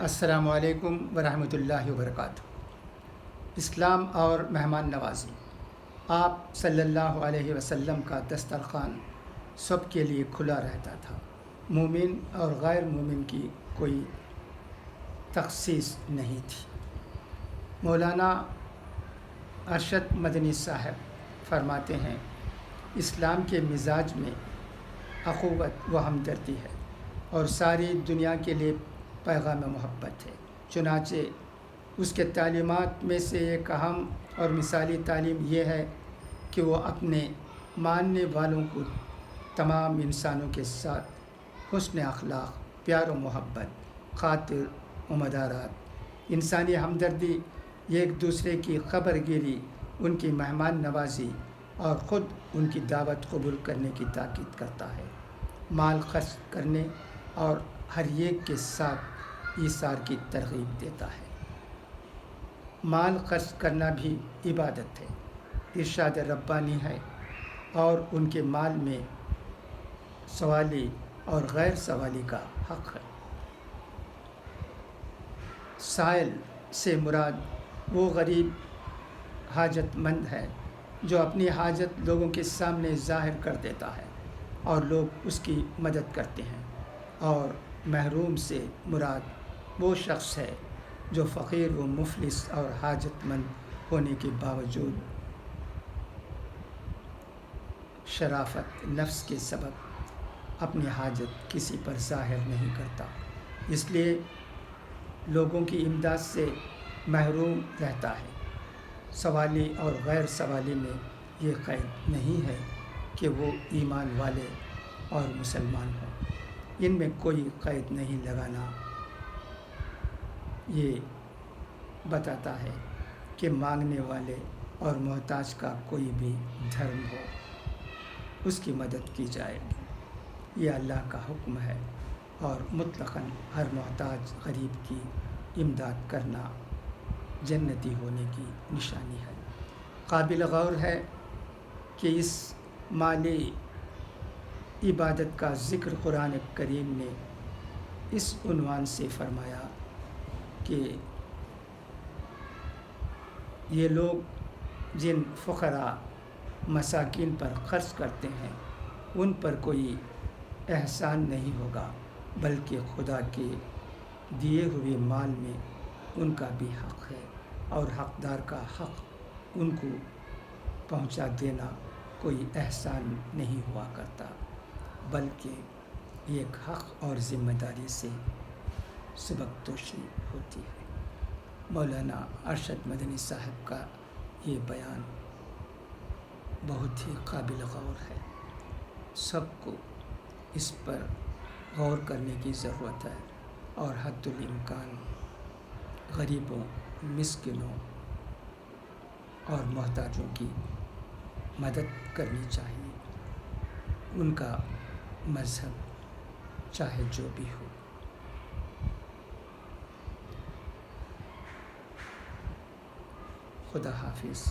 السلام علیکم ورحمۃ اللہ وبرکاتہ۔ اسلام اور مہمان نوازی۔ آپ صلی اللہ علیہ وسلم کا دسترخوان سب کے لیے کھلا رہتا تھا، مومن اور غیر مومن کی کوئی تخصیص نہیں تھی۔ مولانا ارشد مدنی صاحب فرماتے ہیں، اسلام کے مزاج میں اخوت و ہمدردی ہے اور ساری دنیا کے لیے پیغام محبت ہے۔ چنانچہ اس کے تعلیمات میں سے ایک اہم اور مثالی تعلیم یہ ہے کہ وہ اپنے ماننے والوں کو تمام انسانوں کے ساتھ حسن اخلاق، پیار و محبت، خاطر و مدارات، انسانی ہمدردی، ایک دوسرے کی خبر گیری، ان کی مہمان نوازی اور خود ان کی دعوت قبول کرنے کی تاکید کرتا ہے۔ مال خرچ کرنے اور ہر ایک کے ساتھ ایثار کی ترغیب دیتا ہے۔ مال خرچ کرنا بھی عبادت ہے، ارشاد ربانی ہے، اور ان کے مال میں سوالی اور غیر سوالی کا حق ہے۔ سائل سے مراد وہ غریب حاجت مند ہے جو اپنی حاجت لوگوں کے سامنے ظاہر کر دیتا ہے اور لوگ اس کی مدد کرتے ہیں، اور محروم سے مراد وہ شخص ہے جو فقیر و مفلس اور حاجت مند ہونے کے باوجود شرافت نفس کے سبب اپنی حاجت کسی پر ظاہر نہیں کرتا، اس لیے لوگوں کی امداد سے محروم رہتا ہے۔ سوالی اور غیر سوالی میں یہ قید نہیں ہے کہ وہ ایمان والے اور مسلمان ہوں، ان میں کوئی قید نہیں لگانا۔ یہ بتاتا ہے کہ مانگنے والے اور محتاج کا کوئی بھی دھرم ہو، اس کی مدد کی جائے گی۔ یہ اللہ کا حکم ہے اور مطلقاً ہر محتاج غریب کی امداد کرنا جنتی ہونے کی نشانی ہے۔ قابل غور ہے کہ اس مالی عبادت کا ذکر قرآن کریم نے اس عنوان سے فرمایا کہ یہ لوگ جن فقراء مساکین پر خرچ کرتے ہیں ان پر کوئی احسان نہیں ہوگا، بلکہ خدا کے دیے ہوئے مال میں ان کا بھی حق ہے، اور حقدار کا حق ان کو پہنچا دینا کوئی احسان نہیں ہوا کرتا، بلکہ ایک حق اور ذمہ داری سے سبکدوشی ہوتی ہے۔ مولانا ارشد مدنی صاحب کا یہ بیان بہت ہی قابل غور ہے، سب کو اس پر غور کرنے کی ضرورت ہے اور حد الامکان غریبوں، مسکینوں اور محتاجوں کی مدد کرنی چاہیے، ان کا مذہب چاہے جو بھی ہو۔ خدا حافظ،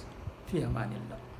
فی امان اللہ۔